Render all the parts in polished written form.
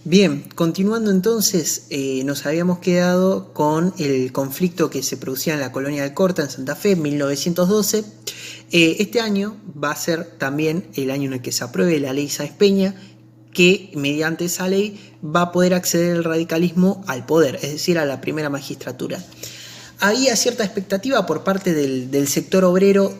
Bien, continuando entonces, nos habíamos quedado con el conflicto que se producía en la colonia de Alcorta, en Santa Fe, en 1912. Este año va a ser también el año en el que se apruebe la ley Sáenz Peña, que mediante esa ley va a poder acceder el radicalismo al poder, es decir, a la primera magistratura. Había cierta expectativa por parte del sector obrero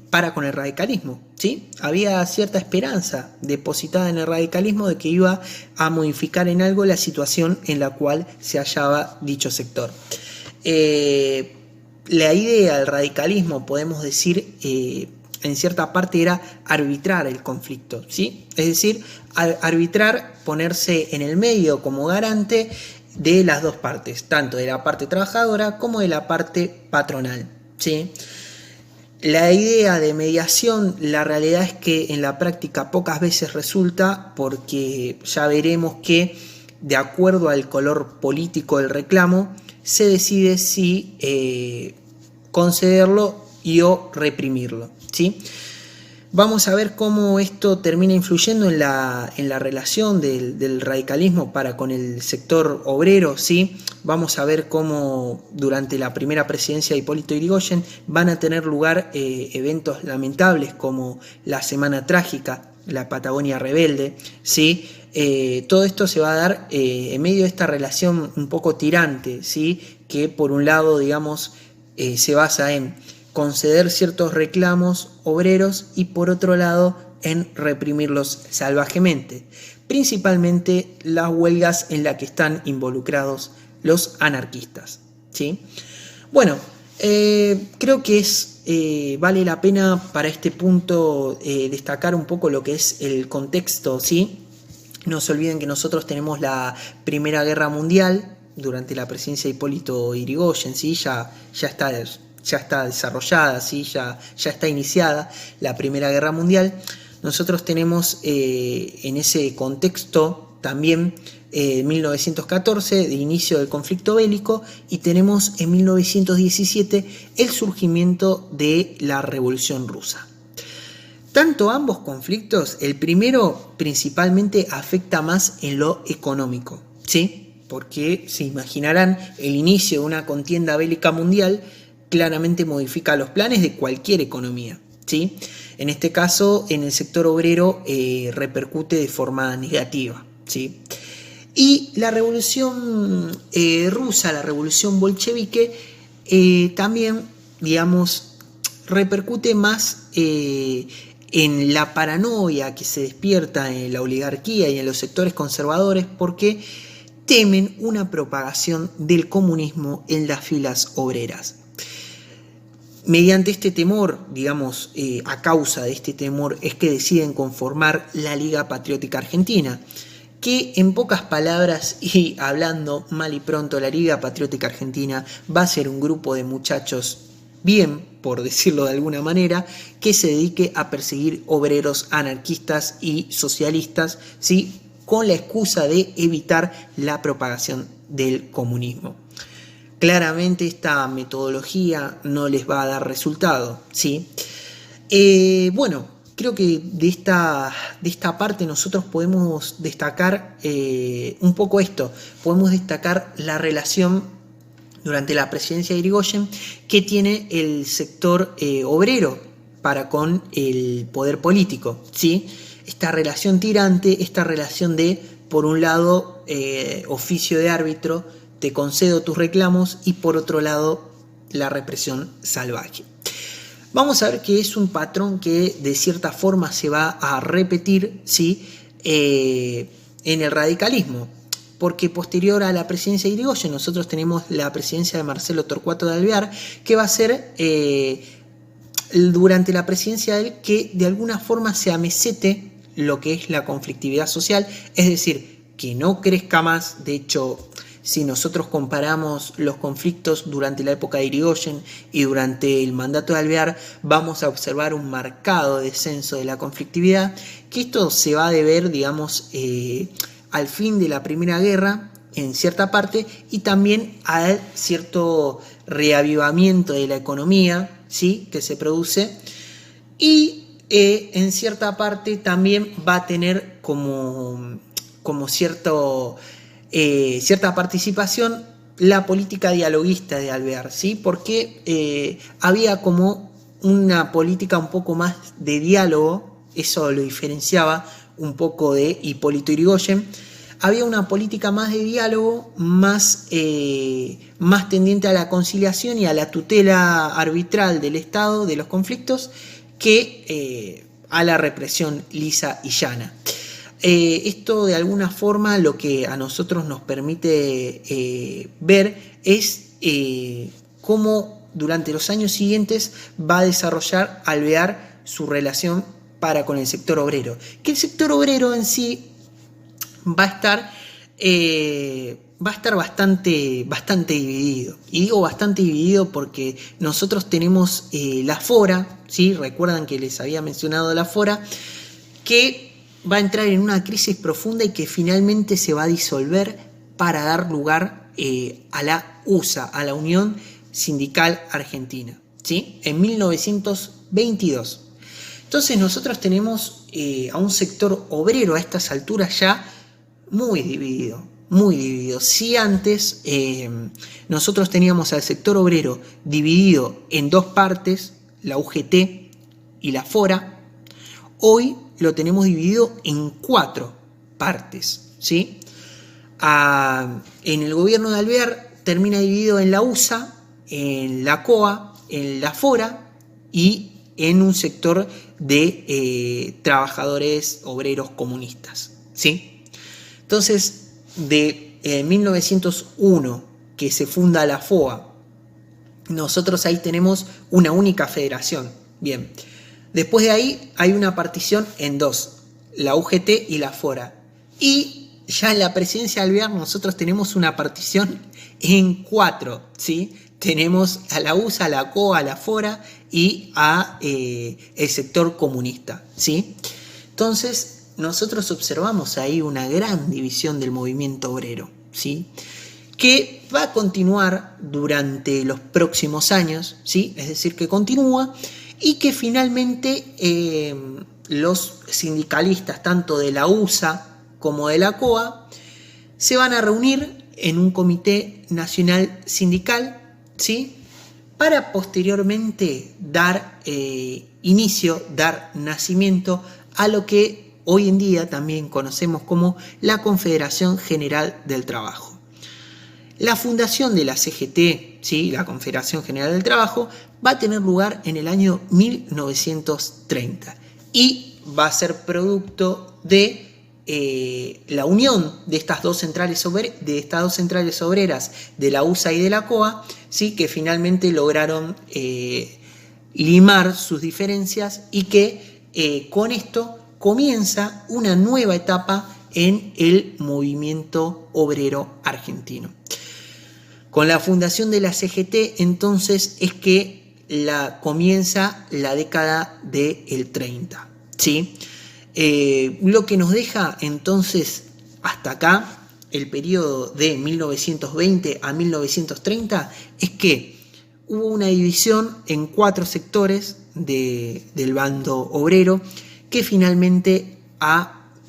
para con el radicalismo, ¿sí? Había cierta esperanza depositada en el radicalismo de que iba a modificar en algo la situación en la cual se hallaba dicho sector. La idea del radicalismo, podemos decir, en cierta parte era arbitrar el conflicto, ¿sí? Es decir, arbitrar, ponerse en el medio como garante de las dos partes, tanto de la parte trabajadora como de la parte patronal, ¿sí? La idea de mediación, la realidad es que en la práctica pocas veces resulta, porque ya veremos que de acuerdo al color político del reclamo se decide si concederlo y o reprimirlo, ¿sí? Vamos a ver cómo esto termina influyendo en la relación del radicalismo para con el sector obrero, ¿sí? Vamos a ver cómo durante la primera presidencia de Hipólito Yrigoyen van a tener lugar eventos lamentables como la Semana Trágica, la Patagonia Rebelde, ¿sí? Todo esto se va a dar en medio de esta relación un poco tirante, ¿sí? Que por un lado, digamos, se basa en conceder ciertos reclamos obreros y por otro lado en reprimirlos salvajemente, principalmente las huelgas en las que están involucrados los anarquistas, ¿sí? Bueno, creo que vale la pena para este punto destacar un poco lo que es el contexto, ¿sí? No se olviden que nosotros tenemos la Primera Guerra Mundial durante la presidencia de Hipólito Yrigoyen, ¿sí? Ya está desarrollada, ¿sí? ya está iniciada la Primera Guerra Mundial. Nosotros tenemos en ese contexto también 1914, de inicio del conflicto bélico, y tenemos en 1917 el surgimiento de la Revolución Rusa. Tanto ambos conflictos, el primero principalmente afecta más en lo económico, ¿sí? Porque se imaginarán el inicio de una contienda bélica mundial claramente modifica los planes de cualquier economía, ¿sí? En este caso, en el sector obrero repercute de forma negativa, ¿sí? Y la revolución rusa, la revolución bolchevique, también, digamos, repercute más en la paranoia que se despierta en la oligarquía y en los sectores conservadores, porque temen una propagación del comunismo en las filas obreras. Mediante este temor, digamos, a causa de este temor, es que deciden conformar la Liga Patriótica Argentina, que en pocas palabras y hablando mal y pronto, la Liga Patriótica Argentina va a ser un grupo de muchachos bien, por decirlo de alguna manera, que se dedique a perseguir obreros anarquistas y socialistas, ¿sí? Con la excusa de evitar la propagación del comunismo. Claramente esta metodología no les va a dar resultado, ¿sí? Bueno, creo que de esta parte nosotros podemos destacar un poco esto, podemos destacar la relación durante la presidencia de Yrigoyen que tiene el sector obrero para con el poder político, ¿sí? Esta relación tirante, esta relación de, por un lado, oficio de árbitro, te concedo tus reclamos, y por otro lado, la represión salvaje. Vamos a ver que es un patrón que de cierta forma se va a repetir, ¿sí? En el radicalismo, porque posterior a la presidencia de Yrigoyen nosotros tenemos la presidencia de Marcelo Torcuato de Alvear, que va a ser durante la presidencia de él que de alguna forma se amesete lo que es la conflictividad social, es decir, que no crezca más. De hecho, si nosotros comparamos los conflictos durante la época de Yrigoyen y durante el mandato de Alvear, vamos a observar un marcado descenso de la conflictividad, que esto se va a deber, digamos, al fin de la Primera Guerra, en cierta parte, y también al cierto reavivamiento de la economía, ¿sí? Que se produce, y en cierta parte también va a tener como como cierta participación la política dialoguista de Alvear, ¿sí? Porque había como una política un poco más de diálogo, eso lo diferenciaba un poco de Hipólito Yrigoyen. Había una política más de diálogo, más tendiente a la conciliación y a la tutela arbitral del Estado, de los conflictos, que a la represión lisa y llana. Esto de alguna forma lo que a nosotros nos permite ver es cómo durante los años siguientes va a desarrollar Alvear su relación para con el sector obrero. Que el sector obrero en sí va a estar bastante dividido. Y digo bastante dividido porque nosotros tenemos la Fora, ¿sí? Recuerdan que les había mencionado la Fora, que va a entrar en una crisis profunda y que finalmente se va a disolver para dar lugar a la USA, a la Unión Sindical Argentina, ¿sí? En 1922. Entonces nosotros tenemos a un sector obrero a estas alturas ya muy dividido, muy dividido. Si antes nosotros teníamos al sector obrero dividido en dos partes, la UGT y la Fora, hoy lo tenemos dividido en 4 partes, ¿sí? En el gobierno de Alvear termina dividido en la USA, en la COA, en la Fora y en un sector de trabajadores obreros comunistas, ¿sí? Entonces, de 1901, que se funda la FOA, nosotros ahí tenemos una única federación. Bien. Después de ahí hay una partición en 2, la UGT y la Fora. Y ya en la presidencia de Alvear nosotros tenemos una partición en 4, ¿sí? Tenemos a la USA, a la COA, a la Fora y a el sector comunista, ¿sí? Entonces nosotros observamos ahí una gran división del movimiento obrero, ¿sí? Que va a continuar durante los próximos años, ¿sí? Es decir, que continúa y que finalmente los sindicalistas, tanto de la USA como de la COA, se van a reunir en un comité nacional sindical, ¿sí? Para posteriormente dar dar nacimiento a lo que hoy en día también conocemos como la Confederación General del Trabajo. La fundación de la CGT, ¿sí? La Confederación General del Trabajo, va a tener lugar en el año 1930 y va a ser producto de la unión de estas dos centrales obreras, de la USA y de la COA, ¿sí? Que finalmente lograron limar sus diferencias y que con esto comienza una nueva etapa en el movimiento obrero argentino. Con la fundación de la CGT, entonces, es que comienza la década del 30, ¿sí? Lo que nos deja, entonces, hasta acá, el periodo de 1920 a 1930, es que hubo una división en 4 sectores del bando obrero, que finalmente,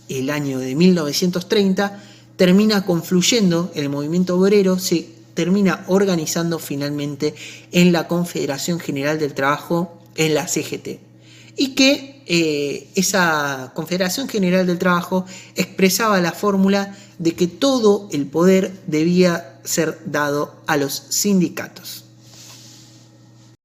el año de 1930, termina confluyendo el movimiento obrero, se termina organizando finalmente en la Confederación General del Trabajo, en la CGT. Y que esa Confederación General del Trabajo expresaba la fórmula de que todo el poder debía ser dado a los sindicatos.